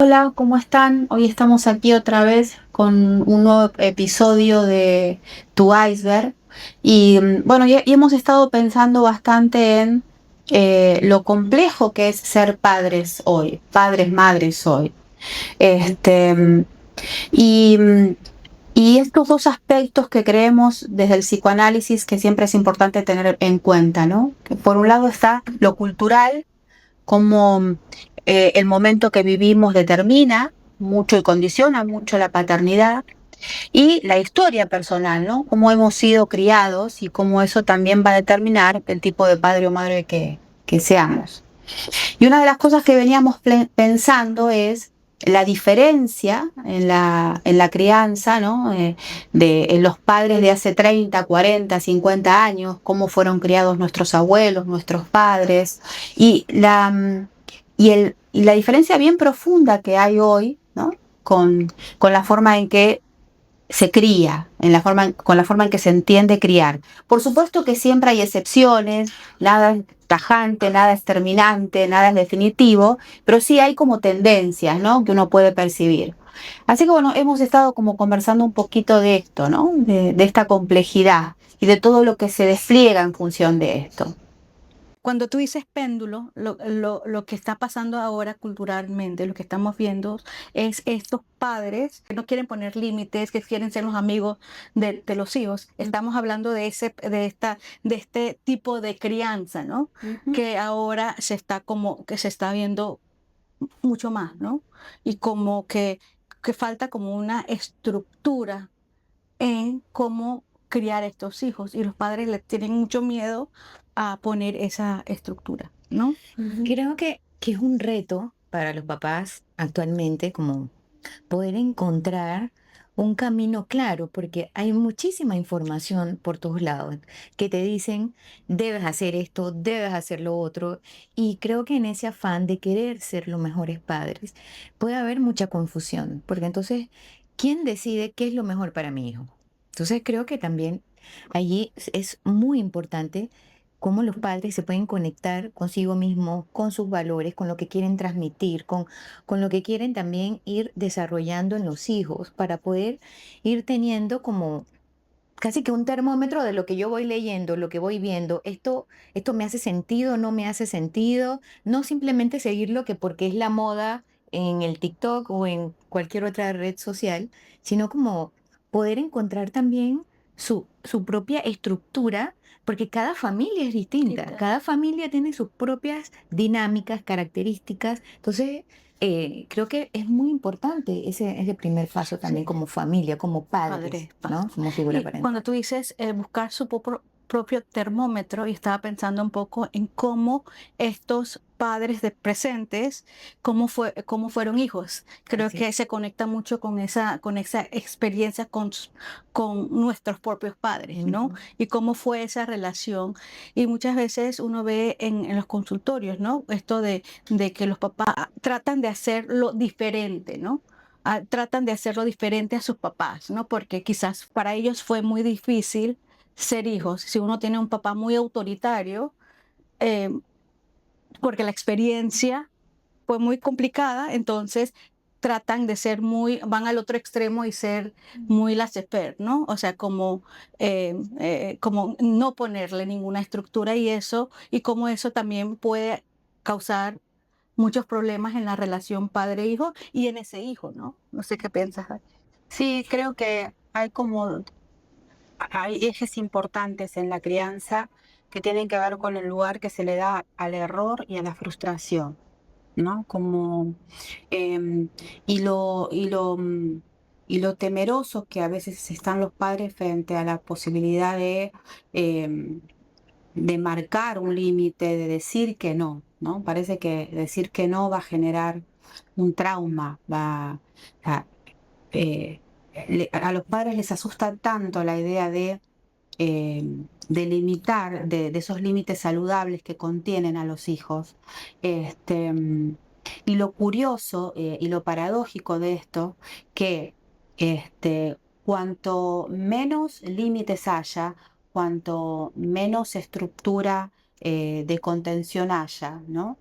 Hola, ¿cómo están? Hoy estamos aquí otra vez con un nuevo episodio de Tu Iceberg. Bueno, y hemos estado pensando bastante en lo complejo que es ser padres hoy, padres, madres hoy. Este, mm, y, mm, y estos dos aspectos que creemos desde el psicoanálisis que siempre es importante tener en cuenta, ¿no? Que por un lado está lo cultural, cómo el momento que vivimos determina mucho y condiciona mucho la paternidad, y la historia personal, ¿no? Cómo hemos sido criados y cómo eso también va a determinar el tipo de padre o madre que seamos. Y una de las cosas que veníamos pensando es la diferencia en la crianza, ¿no? En los padres de hace 30, 40, 50 años, cómo fueron criados nuestros abuelos, nuestros padres, y y la diferencia bien profunda que hay hoy, ¿no? Con la forma en que se cría, con la forma en que se entiende criar. Por supuesto que siempre hay excepciones, nada es tajante, nada es terminante, nada es definitivo, pero sí hay como tendencias, ¿no? Que uno puede percibir. Así que bueno, hemos estado como conversando un poquito de esto, ¿no? De esta complejidad y de todo lo que se despliega en función de esto. Cuando tú dices péndulo, lo que está pasando ahora culturalmente, lo que estamos viendo es estos padres que no quieren poner límites, que quieren ser los amigos de los hijos. Estamos hablando de este tipo de crianza, ¿no? Ujú. Que ahora que se está viendo mucho más, ¿no? Y que falta como una estructura en cómo criar estos hijos y los padres le tienen mucho miedo a poner esa estructura, ¿no? Ujú. Creo que es un reto para los papás actualmente como poder encontrar un camino claro, porque hay muchísima información por todos lados que te dicen, debes hacer esto, debes hacer lo otro, y creo que en ese afán de querer ser los mejores padres puede haber mucha confusión, porque entonces, ¿quién decide qué es lo mejor para mi hijo? Entonces creo que también allí es muy importante cómo los padres se pueden conectar consigo mismos, con sus valores, con lo que quieren transmitir, con lo que quieren también ir desarrollando en los hijos para poder ir teniendo como casi que un termómetro de lo que yo voy leyendo, lo que voy viendo. Esto me hace sentido, no me hace sentido. No simplemente seguirlo que porque es la moda en el TikTok o en cualquier otra red social, sino como poder encontrar también su propia estructura, porque cada familia es distinta, Quita. cada familia tiene sus propias dinámicas, características. Entonces, creo que es muy importante ese primer paso también Sí, como familia, como padres, padre, ¿no? Como figura Y cuando parental. tú dices buscar su propio termómetro, y estaba pensando un poco en cómo estos padres de presentes, cómo fueron hijos. Creo Así que es. se conecta mucho con esa experiencia con nuestros propios padres, ¿no? Ujú. Y cómo fue esa relación. Y muchas veces uno ve en los consultorios, ¿no? Esto de que los papás tratan de hacerlo diferente, ¿no? Tratan de hacerlo diferente a sus papás, ¿no? Porque quizás para ellos fue muy difícil ser hijos. Si uno tiene un papá muy autoritario, eh, porque la experiencia fue muy complicada, entonces tratan de ser van al otro extremo y ser muy laissez-faire, ¿no? O sea, como no ponerle ninguna estructura y cómo eso también puede causar muchos problemas en la relación padre-hijo y en ese hijo, ¿no? No sé qué piensas. Sí, creo que hay ejes importantes en la crianza que tienen que ver con el lugar que se le da al error y a la frustración, ¿no? Em, y lo temerosos que a veces están los padres frente a la posibilidad em, de marcar un límite, de decir que no, ¿no? Parece que decir que no va a generar un trauma, a, eh, a los padres les asusta tanto la idea eh, de limitar, de esos límites saludables que contienen a los hijos. Este, mm, y lo curioso y lo paradójico de esto, que cuanto menos límites haya, cuanto menos estructura de contención haya, ¿no?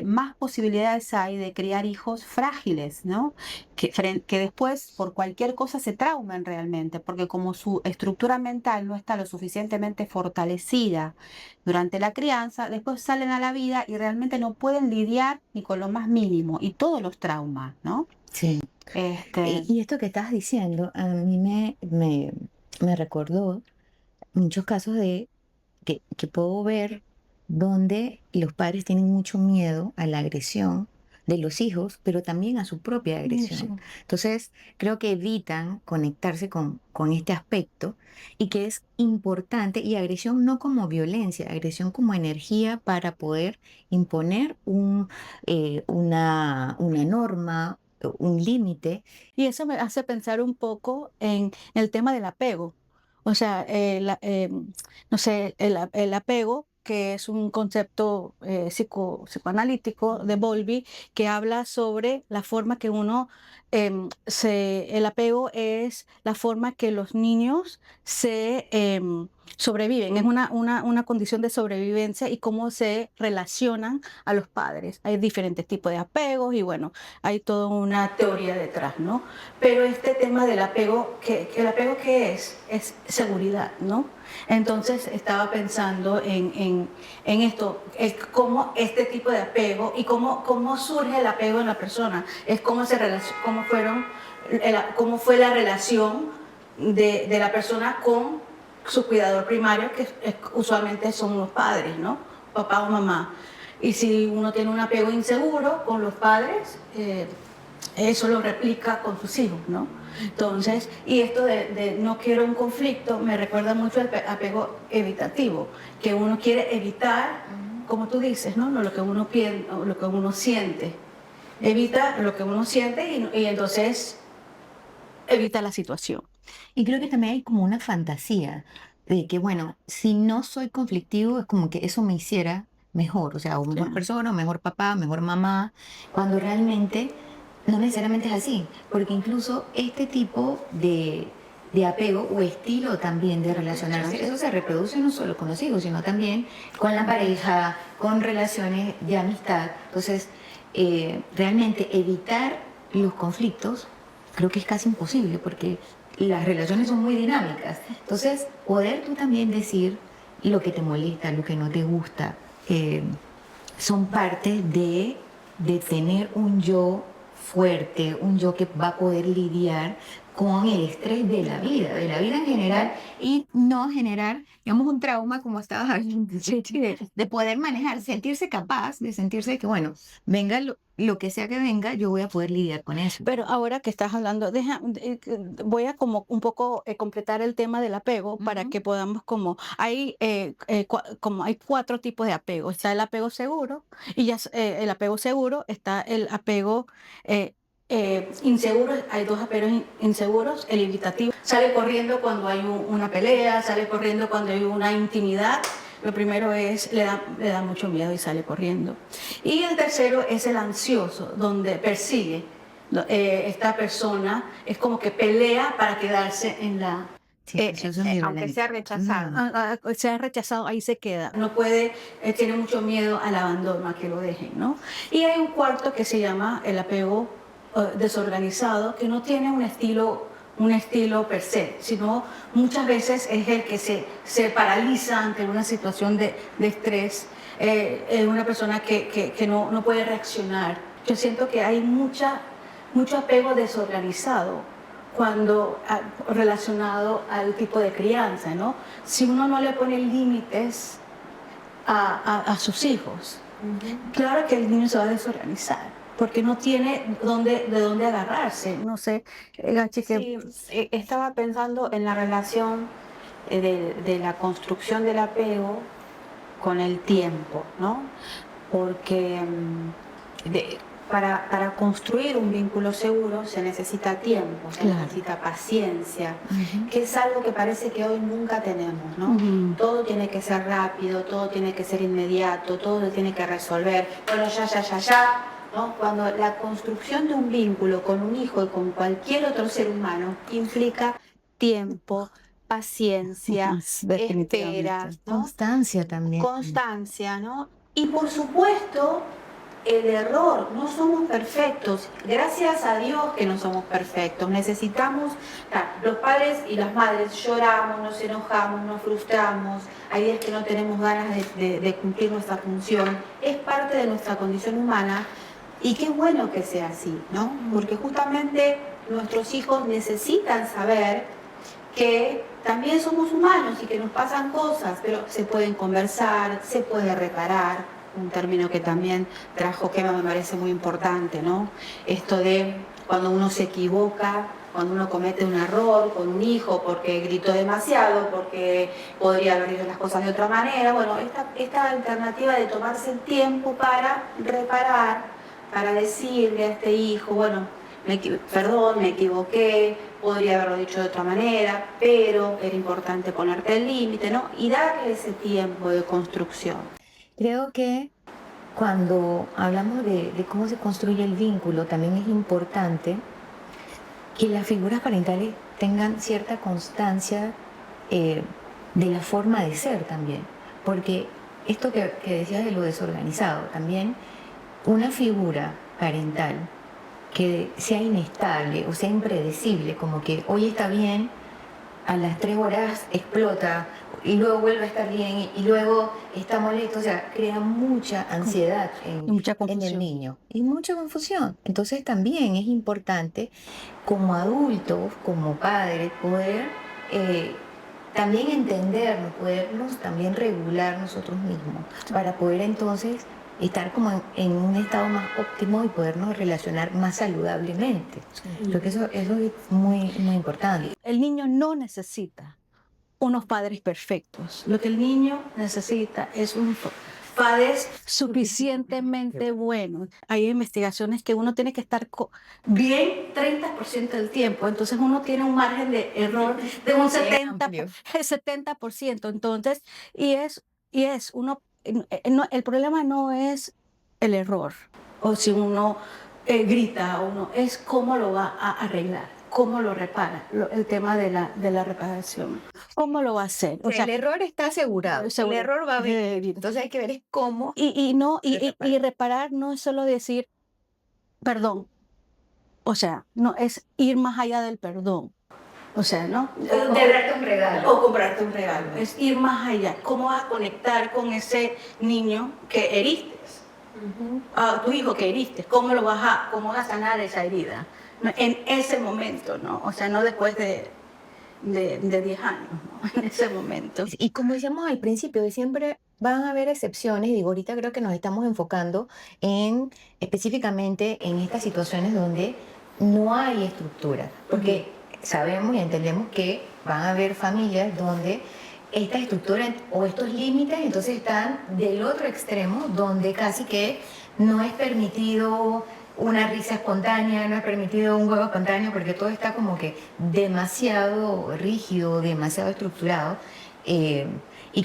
más posibilidades hay de criar hijos frágiles, ¿no? Que después por cualquier cosa se traumen realmente, porque como su estructura mental no está lo suficientemente fortalecida durante la crianza, después salen a la vida y realmente no pueden lidiar ni con lo más mínimo y todos los traumas, ¿no? Sí. Este, Y esto que estás diciendo, a mí me recordó muchos casos que puedo ver donde los padres tienen mucho miedo a la agresión de los hijos, pero también a su propia Sí. agresión. Entonces, creo que evitan conectarse con este aspecto y que es importante, y agresión no como violencia, agresión como energía para poder imponer una norma, un límite. Y eso me hace pensar un poco en el tema del apego. O sea, no sé, el apego, que es un concepto psicoanalítico de Bowlby, que habla sobre la forma que el apego es la forma que los niños sobreviven, es una condición de sobrevivencia y cómo se relacionan a los padres. Hay diferentes tipos de apegos y bueno, hay toda una teoría detrás, ¿no? Pero este tema del apego, ¿el apego qué es? Es seguridad, ¿no? Entonces estaba pensando en esto, es cómo este tipo de apego y cómo surge el apego en la persona, es cómo fue la relación de la persona con su cuidador primario, que usualmente son los padres, ¿no? Papá o mamá. Y si uno tiene un apego inseguro con los padres, eso lo replica con sus hijos, ¿no? Entonces, y esto de no quiero un conflicto me recuerda mucho al apego evitativo, que uno quiere evitar, como tú dices, ¿no? Lo que uno piensa, lo que uno siente. Evita lo que uno siente y entonces evita la situación. Y creo que también hay como una fantasía de que, bueno, si no soy conflictivo, es como que eso me hiciera mejor, o sea, o mejor Claro. persona, o mejor papá, mejor mamá, cuando realmente no necesariamente es así, porque incluso este tipo de apego o estilo también de relacionarse, eso se reproduce no solo con los hijos, sino también con la pareja, con relaciones de amistad. Entonces, realmente evitar los conflictos creo que es casi imposible porque las relaciones son muy dinámicas. Entonces, poder tú también decir lo que te molesta, lo que no te gusta, eh, son parte de tener un yo fuerte, un yo que va a poder lidiar con el estrés de la vida en general, y no generar, digamos, un trauma como estabas hablando, de poder manejar, sentirse capaz, de sentirse que, bueno, venga lo que sea que venga, yo voy a poder lidiar con eso. Pero ahora que estás hablando, voy a como un poco completar el tema del apego para Ujú. que podamos como hay 4 tipos de apego. Está el apego seguro y el apego seguro, está el apego inseguro. Hay 2 apegos inseguros, el evitativo. Sale corriendo cuando hay una pelea, sale corriendo cuando hay una intimidad. Lo primero es, le da mucho miedo y sale corriendo. Y el tercero es el ansioso, donde persigue. Esta persona es como que pelea para quedarse en la... Sí, ansioso aunque sea ambivalente. rechazado. Se ha rechazado, ahí se queda. No puede, tiene mucho miedo al abandono, a que lo dejen, ¿no? Y hay un cuarto que se llama el apego desorganizado, que no tiene un estilo per se, sino muchas veces es el que se paraliza ante una situación de estrés, es una persona que no puede reaccionar. Yo siento que hay mucho apego desorganizado relacionado al tipo de crianza, ¿no? Si uno no le pone límites a sus hijos, claro que el niño se va a desorganizar, porque no tiene de dónde agarrarse. No sé, Gachi, Sí, estaba pensando en la relación de la construcción del apego con el tiempo, ¿no? Porque para construir un vínculo seguro se necesita tiempo, se Claro. necesita paciencia, Ujú. que es algo que parece que hoy nunca tenemos, ¿no? Ujú. Todo tiene que ser rápido, todo tiene que ser inmediato, todo se tiene que resolver, bueno, ya, ¿no? Cuando la construcción de un vínculo con un hijo y con cualquier otro ser humano implica tiempo, paciencia, espera, Definitivamente. ¿no? Constancia también. Constancia, ¿no? Y por supuesto, el error, no somos perfectos. Gracias a Dios que no somos perfectos. Necesitamos, los padres y las madres lloramos, nos enojamos, nos frustramos. Hay días que no tenemos ganas de cumplir nuestra función. Es parte de nuestra condición humana y qué bueno que sea así, ¿no? Porque justamente nuestros hijos necesitan saber que también somos humanos y que nos pasan cosas, pero se pueden conversar, se puede reparar, un término que también trajo Gema, me parece muy importante, ¿no? Esto de cuando uno se equivoca, cuando uno comete un error con un hijo porque gritó demasiado, porque podría haber dicho las cosas de otra manera, bueno, esta alternativa de tomarse el tiempo para reparar, para decirle a este hijo, bueno, perdón, me equivoqué, podría haberlo dicho de otra manera, pero era importante ponerte el límite, ¿no? Y darle ese tiempo de construcción. Creo que cuando hablamos de cómo se construye el vínculo, también es importante que las figuras parentales tengan cierta constancia eh, de la forma de ser también. Porque esto que decías de lo desorganizado, también una figura parental que sea inestable o sea impredecible, como que hoy está bien, a las 3 horas explota y luego vuelve a estar bien y luego está molesto, o sea, crea mucha ansiedad Y mucha en el confusión. niño y mucha confusión. Entonces también es importante como adultos, como padres, poder también entendernos, podernos también regular nosotros mismos para poder entonces estar como en un estado más óptimo y podernos relacionar más saludablemente. Creo que eso es muy, muy importante. El niño no necesita unos padres perfectos. Lo que el niño necesita es un padres suficientemente buenos. Hay investigaciones que uno tiene que estar bien 30% del tiempo, entonces uno tiene un margen de error de un 70%. Entonces, el problema no es el error, o si uno grita, es cómo lo va a arreglar, cómo lo repara, el tema de la reparación. ¿Cómo lo va a hacer? O sea, el error está asegurado. El error va a venir. Entonces hay que ver es cómo. Y reparar no es solo decir perdón. O sea, no es ir más allá del perdón. O sea, ¿no? De darte un regalo. O comprarte un regalo. Es ir más allá. ¿Cómo vas a conectar con ese niño que heriste? A tu hijo que heriste. ¿Cómo vas a sanar esa herida? En ese momento, ¿no? O sea, no después de 10 años, ¿no? En ese momento. Y como decíamos al principio, de siempre van a haber excepciones. Digo, ahorita creo que nos estamos enfocando en específicamente en estas situaciones donde no hay estructura. Porque sabemos y entendemos que van a haber familias donde esta estructura o estos límites entonces están del otro extremo, donde casi que no es permitido una risa espontánea, no es permitido un juego espontáneo, porque todo está como que demasiado rígido, demasiado estructurado, y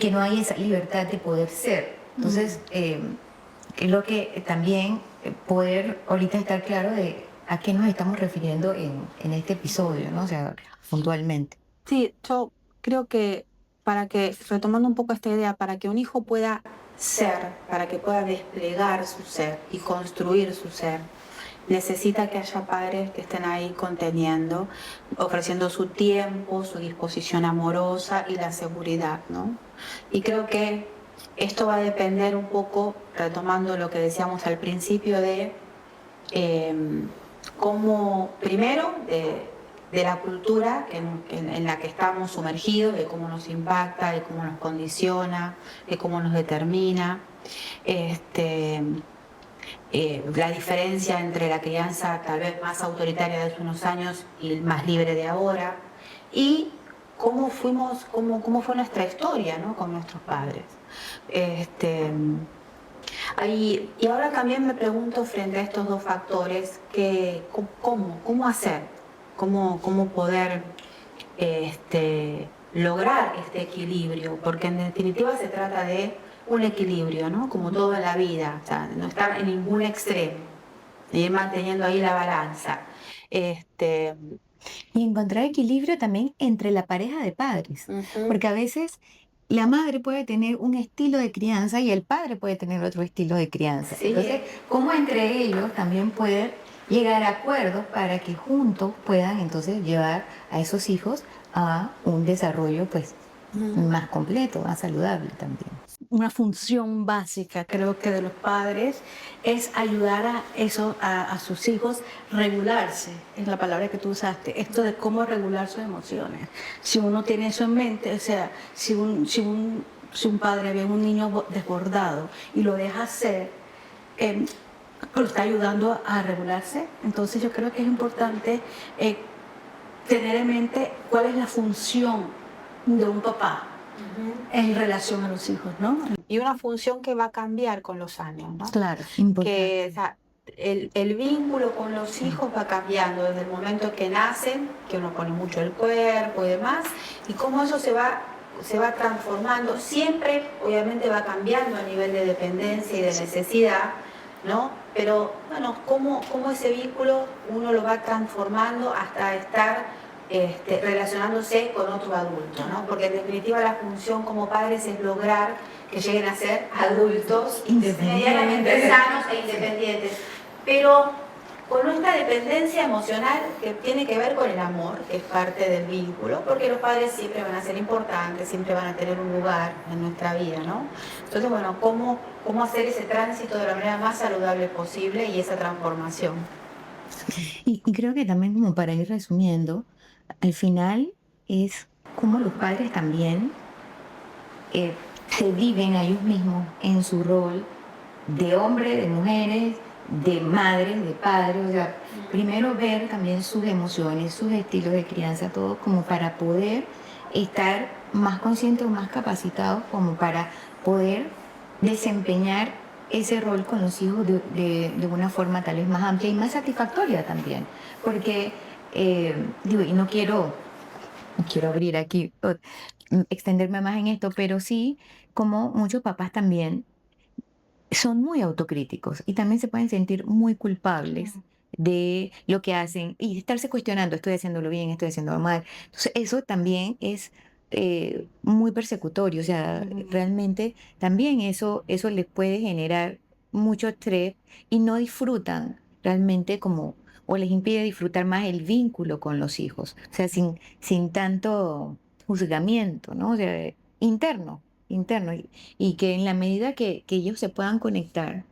que no hay esa libertad de poder ser. Entonces, creo que también poder ahorita estar claro de a qué nos estamos refiriendo en este episodio, ¿no? O sea, puntualmente. Sí, yo creo que retomando un poco esta idea, para que un hijo pueda ser, para que pueda desplegar su ser y construir su ser, necesita que haya padres que estén ahí conteniendo, ofreciendo su tiempo, su disposición amorosa y la seguridad, ¿no? Y creo que esto va a depender un poco, retomando lo que decíamos al principio, de cómo, primero, de la cultura en la que estamos sumergidos, de cómo nos impacta, de cómo nos condiciona, de cómo nos determina. La diferencia entre la crianza tal vez más autoritaria de hace unos años y el más libre de ahora, y cómo fue nuestra historia, ¿no? Con nuestros padres. Y ahora también me pregunto, frente a estos dos factores, ¿cómo hacer? ¿Cómo poder lograr este equilibrio? Porque en definitiva se trata de un equilibrio, ¿no? Como todo en la vida, o sea, no estar en ningún extremo, y ir manteniendo ahí la balanza. Y encontrar equilibrio también entre la pareja de padres, porque a veces la madre puede tener un estilo de crianza y el padre puede tener otro estilo de crianza. Sí. Entonces, cómo entre ellos también pueden llegar a acuerdos para que juntos puedan entonces llevar a esos hijos a un desarrollo pues más completo, más saludable también. Una función básica, creo que de los padres, es ayudar a sus hijos regularse, es la palabra que tú usaste, esto de cómo regular sus emociones. Si uno tiene eso en mente, o sea, si un padre ve a un niño desbordado y lo deja hacer, lo está ayudando a regularse. Entonces yo creo que es importante tener en mente cuál es la función de un papá en relación a los hijos, ¿no? Y una función que va a cambiar con los años, ¿no? Claro. Que o sea, el vínculo con los hijos va cambiando desde el momento que nacen, que uno pone mucho el cuerpo y demás, y cómo eso se va transformando. Siempre, obviamente, va cambiando a nivel de dependencia y de necesidad, ¿no? Pero, bueno, cómo ese vínculo uno lo va transformando hasta estar relacionándose con otro adulto, ¿no? Porque en definitiva la función como padres es lograr que lleguen a ser adultos medianamente sanos e independientes, pero con esta dependencia emocional que tiene que ver con el amor, que es parte del vínculo, porque los padres siempre van a ser importantes, siempre van a tener un lugar en nuestra vida, ¿no? Entonces, bueno, cómo hacer ese tránsito de la manera más saludable posible y esa transformación. Y creo que también como para ir resumiendo, al final es como los padres también se viven a ellos mismos en su rol de hombres, de mujeres, de madres, de padres. O sea, primero ver también sus emociones, sus estilos de crianza, todo como para poder estar más conscientes o más capacitados como para poder desempeñar ese rol con los hijos de una forma tal vez más amplia y más satisfactoria también. Porque, digo, y no quiero abrir aquí, extenderme más en esto, pero sí, como muchos papás también son muy autocríticos y también se pueden sentir muy culpables de lo que hacen y estarse cuestionando, estoy haciéndolo bien, estoy haciéndolo mal. Entonces, eso también es muy persecutorio, o sea, realmente también eso les puede generar mucho estrés y no disfrutan realmente como, o les impide disfrutar más el vínculo con los hijos, o sea, sin tanto juzgamiento, ¿no? O sea, interno, y que en la medida que ellos se puedan conectar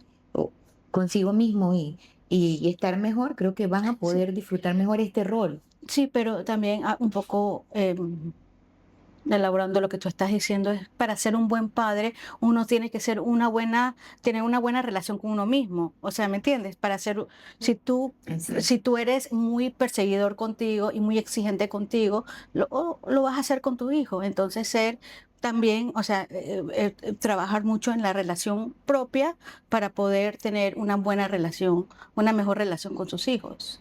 consigo mismo y estar mejor, creo que van a Sí, poder disfrutar mejor este rol. sí, pero también un poco elaborando lo que tú estás diciendo es para ser un buen padre, uno tiene que ser tener una buena relación con uno mismo. O sea, ¿me entiendes? Si tú, Así. si tú eres muy perseguidor contigo y muy exigente contigo, lo vas a hacer con tu hijo. Entonces, ser también, o sea, trabajar mucho en la relación propia para poder tener una buena relación, una mejor relación con sus hijos.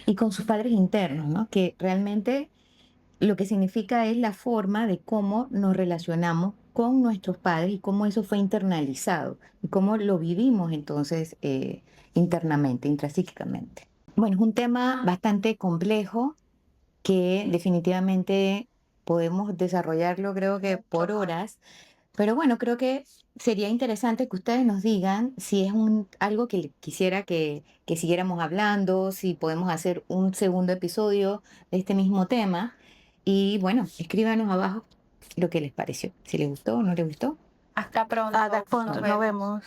Y con sus padres internos, ¿no? Que realmente lo que significa es la forma de cómo nos relacionamos con nuestros padres y cómo eso fue internalizado y cómo lo vivimos entonces internamente, intrapsíquicamente. Bueno, es un tema bastante complejo que definitivamente podemos desarrollarlo creo que por horas, pero bueno, creo que sería interesante que ustedes nos digan si es algo que quisiera que siguiéramos hablando, si podemos hacer un segundo episodio de este mismo tema. Y bueno, escríbanos abajo lo que les pareció, si les gustó o no les gustó. Hasta pronto. Hasta pronto, nos vemos.